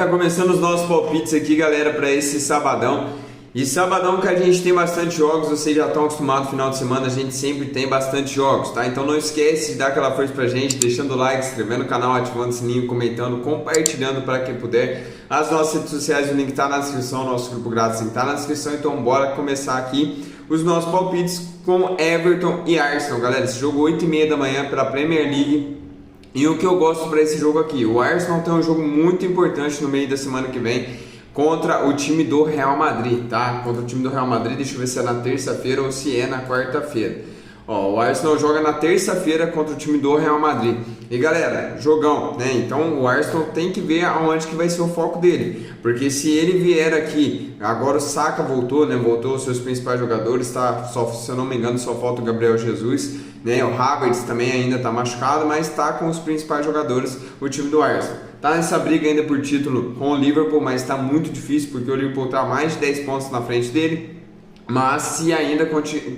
tá começando os nossos palpites aqui, galera, para esse sabadão. E sabadão que a gente tem bastante jogos, vocês já estão acostumados, no final de semana a gente sempre tem bastante jogos, tá? Então não esquece de dar aquela força pra gente, deixando o like, se inscrevendo no canal, ativando o sininho, comentando, compartilhando para quem puder. As nossas redes sociais, o link tá na descrição, nosso grupo grátis tá na descrição, então bora começar aqui os nossos palpites com Everton e Arsenal, galera. Esse jogo 8h30 da manhã pela Premier League. E o que eu gosto para esse jogo aqui, o Arsenal tem um jogo muito importante no meio da semana que vem contra o time do Real Madrid, tá? Contra o time do Real Madrid, deixa eu ver se é na terça-feira ou se é na quarta-feira. Ó, o Arsenal joga na terça-feira contra o time do Real Madrid. E galera, jogão, né? Então o Arsenal tem que ver aonde que vai ser o foco dele. Porque se ele vier aqui, agora o Saka voltou, né? Voltou os seus principais jogadores, tá? Só, se eu não me engano, só falta o Gabriel Jesus, né? O Havertz também ainda tá machucado, mas tá com os principais jogadores, o time do Arsenal. Tá nessa briga ainda por título com o Liverpool, mas tá muito difícil porque o Liverpool tá mais de 10 pontos na frente dele. Mas se ainda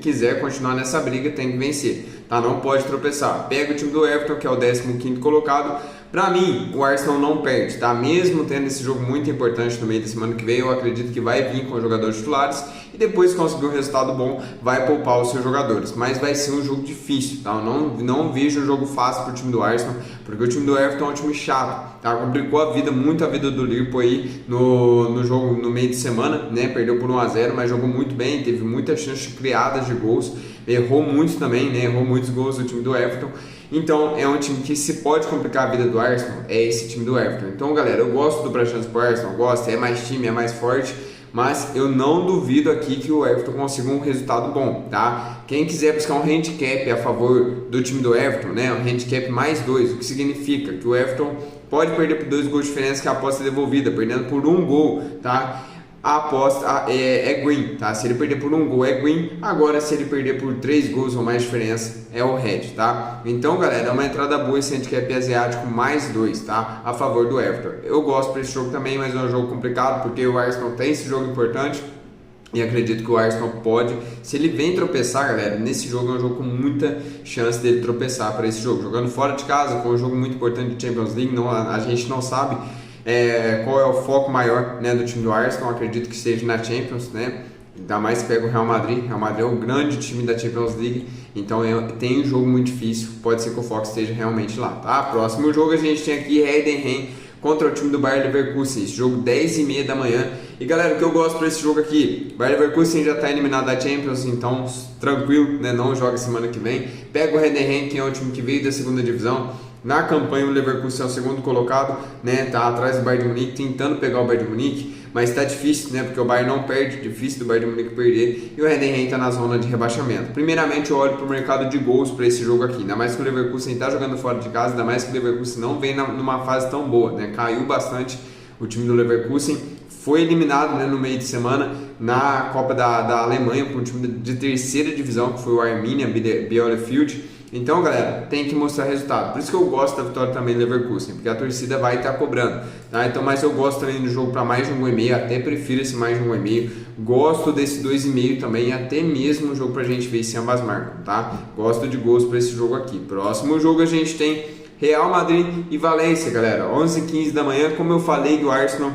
quiser continuar nessa briga, tem que vencer, tá? Não pode tropeçar. Pega o time do Everton, que é o 15º colocado. Pra mim, o Arsenal não perde, tá? Mesmo tendo esse jogo muito importante no meio da semana que vem, eu acredito que vai vir com os jogadores titulares e depois que conseguir um resultado bom, vai poupar os seus jogadores. Mas vai ser um jogo difícil, tá? Eu não vejo um jogo fácil pro time do Arsenal, porque o time do Everton é um time chato, tá? Complicou a vida, muito a vida do Liverpool aí no jogo no meio de semana, né? Perdeu por 1-0, mas jogou muito bem, teve muitas chances criadas de gols, errou muito também, né? Errou muitos gols do time do Everton. Então é um time que se pode complicar a vida do Arsenal, é esse time do Everton. Então galera, eu gosto do Brachans pro Arsenal, gosto, é mais time, é mais forte, mas eu não duvido aqui que o Everton consiga um resultado bom, tá? Quem quiser buscar um handicap a favor do time do Everton, né? Um handicap mais 2, o que significa que o Everton pode perder por 2 gols de diferença que a aposta é devolvida, perdendo por 1 gol, tá? A aposta é green, tá? Se ele perder por 1 gol é green, agora se ele perder por 3 gols ou mais diferença é o red, tá? Então galera, é uma entrada boa esse handicap asiático mais 2, tá? A favor do Everton. Eu gosto para esse jogo também, mas é um jogo complicado porque o Arsenal tem esse jogo importante e acredito que o Arsenal pode, se ele vem tropeçar, galera, nesse jogo é um jogo com muita chance dele tropeçar para esse jogo. Jogando fora de casa, com um jogo muito importante de Champions League, a gente não sabe qual é o foco maior, né, do time do Arsenal. Acredito que esteja na Champions, né? Ainda mais que pega o Real Madrid. Real Madrid é o grande time da Champions League, então tem um jogo muito difícil. Pode ser que o foco esteja realmente lá, tá? Próximo jogo a gente tem aqui Heidenheim contra o time do Bayer Leverkusen. Esse jogo 10h30 da manhã. E galera, o que eu gosto para esse jogo aqui, o Bayer Leverkusen já está eliminado da Champions, então tranquilo, né? Não joga semana que vem. Pega o Heidenheim, que é um time que veio da segunda divisão. Na campanha o Leverkusen é o segundo colocado, né? Tá atrás do Bayern de Munique, tentando pegar o Bayern de Munique, mas tá difícil, né? Porque o Bayern não perde, difícil do Bayern de Munique perder, e o Heidenheim tá na zona de rebaixamento. Primeiramente eu olho pro mercado de gols para esse jogo aqui, ainda mais que o Leverkusen tá jogando fora de casa, ainda mais que o Leverkusen não vem numa fase tão boa, né? Caiu bastante o time do Leverkusen, foi eliminado, né, no meio de semana na Copa da Alemanha por um time de terceira divisão, que foi o Arminia Bielefeld. Então, galera, tem que mostrar resultado. Por isso que eu gosto da vitória também do Leverkusen, porque a torcida vai estar cobrando, tá? Então, mas eu gosto também do jogo para mais de 1,5, até prefiro esse mais de 1,5. Gosto desse 2,5 também, até mesmo um jogo pra gente ver se ambas marcam, tá? Gosto de gols para esse jogo aqui. Próximo jogo a gente tem Real Madrid e Valência, galera. 11h15 da manhã, como eu falei do Arsenal,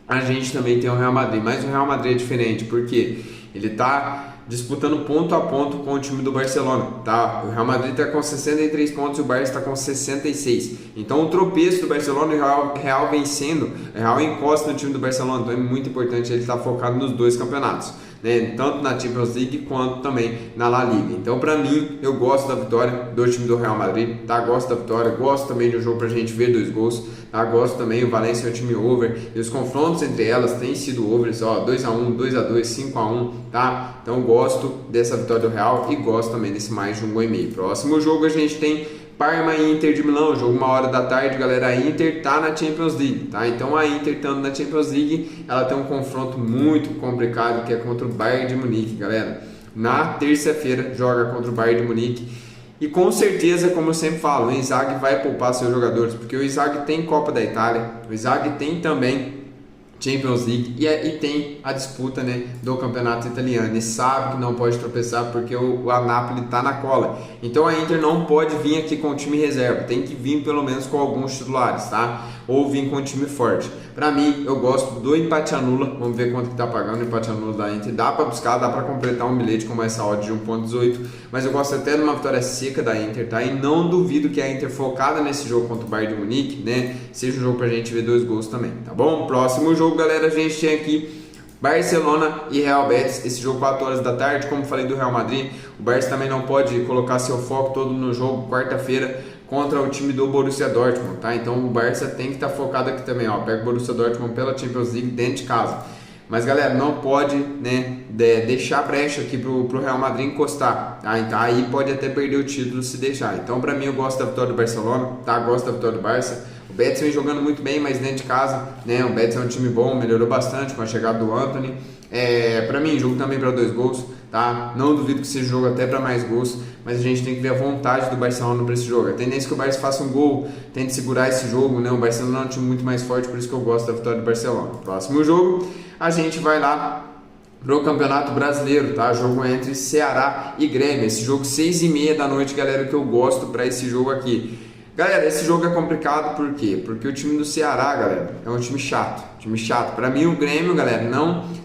a gente também tem o Real Madrid, mas o Real Madrid é diferente, porque ele tá disputando ponto a ponto com o time do Barcelona, tá? O Real Madrid está com 63 pontos e o Barça está com 66. Então o tropeço do Barcelona e o Real vencendo, o Real encosta no time do Barcelona, então é muito importante ele estar focado nos dois campeonatos, né? Tanto na Champions League quanto também na La Liga. Então para mim, eu gosto da vitória do time do Real Madrid, tá? Gosto da vitória, gosto também do jogo pra gente ver 2 gols, tá? Gosto também, o Valência é um time over, e os confrontos entre elas têm sido overs, ó, 2-1, 2-2, 5-1, tá? Então gosto dessa vitória do Real e gosto também desse mais de 1,5. Próximo jogo a gente tem Parma e Inter de Milão, jogo 1h da tarde, galera. A Inter tá na Champions League, tá? Então a Inter estando na Champions League, ela tem um confronto muito complicado, que é contra o Bayern de Munique, galera. Na terça-feira joga contra o Bayern de Munique. E com certeza, como eu sempre falo, o Inzaghi vai poupar seus jogadores, porque o Inzaghi tem Copa da Itália, o Inzaghi tem também Champions League e tem a disputa, né, do campeonato italiano. Ele sabe que não pode tropeçar porque a Napoli está na cola. Então a Inter não pode vir aqui com o time reserva, tem que vir pelo menos com alguns titulares, tá? ou vir com um time forte. Para mim, eu gosto do empate anula. Vamos ver quanto que tá pagando o empate anula da Inter. Dá para buscar, dá para completar um bilhete com essa odd de 1.18, mas eu gosto até de uma vitória seca da Inter, tá? E não duvido que a Inter focada nesse jogo contra o Bayern de Munique, né, seja um jogo pra gente ver 2 gols também, tá bom? Próximo jogo, galera, a gente tem aqui Barcelona e Real Betis, esse jogo 4 horas da tarde. Como falei do Real Madrid, o Barça também não pode colocar seu foco todo no jogo quarta-feira contra o time do Borussia Dortmund, tá? Então o Barça tem que estar focado aqui também, ó, pega o Borussia Dortmund pela Champions League dentro de casa. Mas galera, não pode, né, deixar brecha aqui pro Real Madrid encostar, tá? Então aí pode até perder o título se deixar. Então pra mim eu gosto da vitória do Barcelona, tá? Gosto da vitória do Barça. O Betis vem jogando muito bem, mas dentro de casa, né? O Betis é um time bom, melhorou bastante com a chegada do Antony. Pra mim, jogo também para 2 gols, tá? Não duvido que seja jogo até para mais gols, mas a gente tem que ver a vontade do Barcelona para esse jogo. A tendência é que o Barça faça um gol, tente segurar esse jogo, né? O Barcelona é um time muito mais forte, por isso que eu gosto da vitória do Barcelona. Próximo jogo, a gente vai lá pro Campeonato Brasileiro, tá? Jogo entre Ceará e Grêmio. Esse jogo 6h30 da noite, galera, que eu gosto para esse jogo aqui. Galera, esse jogo é complicado por quê? Porque o time do Ceará, galera, é um time chato. Para mim, o Grêmio, galera,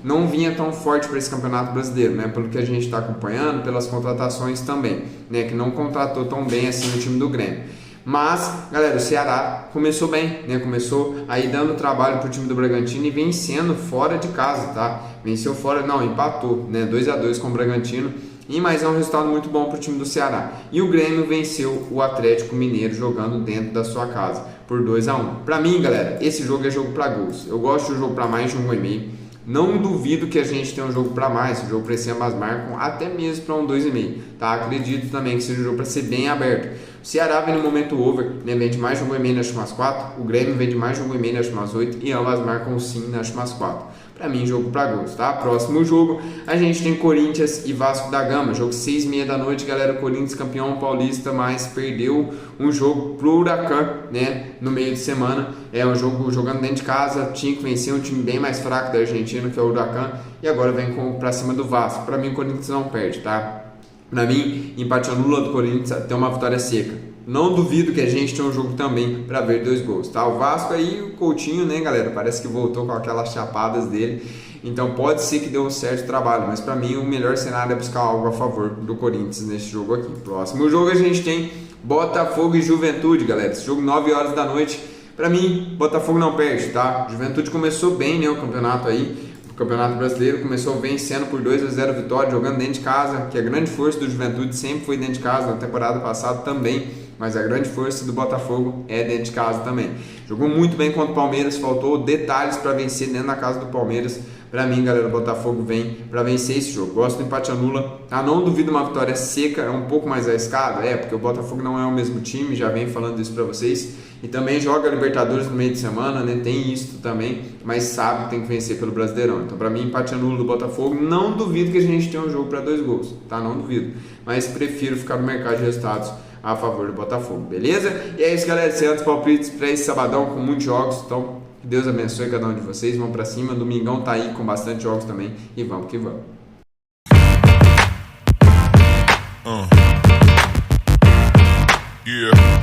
não vinha tão forte para esse Campeonato Brasileiro, né? Pelo que a gente está acompanhando, pelas contratações também, né? Que não contratou tão bem assim o time do Grêmio. Mas, galera, o Ceará começou bem, né? Começou aí dando trabalho pro time do Bragantino e vencendo fora de casa, tá? Venceu fora, não, empatou, né? 2-2 com o Bragantino. E mais é um resultado muito bom para o time do Ceará. E o Grêmio venceu o Atlético Mineiro jogando dentro da sua casa por 2-1. Para mim, galera, esse jogo é jogo para gols. Eu gosto de jogo para mais de 1,5. Não duvido que a gente tenha um jogo para mais. O jogo para ser ambas marcam até mesmo para um 2,5. Tá? Acredito também que seja um jogo para ser bem aberto. O Ceará vem no momento over, né? Vem de mais de 1,5 nas últimas 4. O Grêmio vem de mais de 1,5 nas últimas 8. E ambas marcam sim nas últimas 4. Para mim, jogo para gols, tá? Próximo jogo, a gente tem Corinthians e Vasco da Gama. Jogo 6h30 da noite, galera. Corinthians campeão paulista, mas perdeu um jogo pro Huracan, né? No meio de semana. É um jogo jogando dentro de casa. Tinha que vencer um time bem mais fraco da Argentina, que é o Huracan. E agora vem pra cima do Vasco. Para mim, o Corinthians não perde, tá? Para mim, empate anula do Corinthians até uma vitória seca. Não duvido que a gente tenha um jogo também para ver 2 gols, tá? O Vasco aí, o Coutinho, né, galera? Parece que voltou com aquelas chapadas dele. Então pode ser que dê um certo trabalho, mas para mim o melhor cenário é buscar algo a favor do Corinthians nesse jogo aqui. Próximo jogo a gente tem Botafogo e Juventude, galera. Esse jogo 9 horas da noite. Para mim, Botafogo não perde, tá? Juventude começou bem, né, o campeonato aí. O Campeonato Brasileiro começou vencendo por 2-0 vitória, jogando dentro de casa, que a grande força do Juventude sempre foi dentro de casa, na temporada passada também. Mas a grande força do Botafogo é dentro de casa também. Jogou muito bem contra o Palmeiras, faltou detalhes para vencer dentro da casa do Palmeiras. Para mim, galera, o Botafogo vem para vencer esse jogo. Gosto do empate anula. Ah, não duvido uma vitória seca, é um pouco mais arriscado, porque o Botafogo não é o mesmo time, já venho falando isso para vocês. E também joga Libertadores no meio de semana, né? Tem isso também, mas sabe que tem que vencer pelo Brasileirão. Então, para mim, empate anula do Botafogo. Não duvido que a gente tenha um jogo para 2 gols, tá? Não duvido. Mas prefiro ficar no mercado de resultados a favor do Botafogo, beleza? E é isso, galera, esses palpites para esse sabadão com muitos jogos. Então, que Deus abençoe cada um de vocês. Vamos para cima. Domingão tá aí com bastante jogos também. E vamos que vamos. Yeah.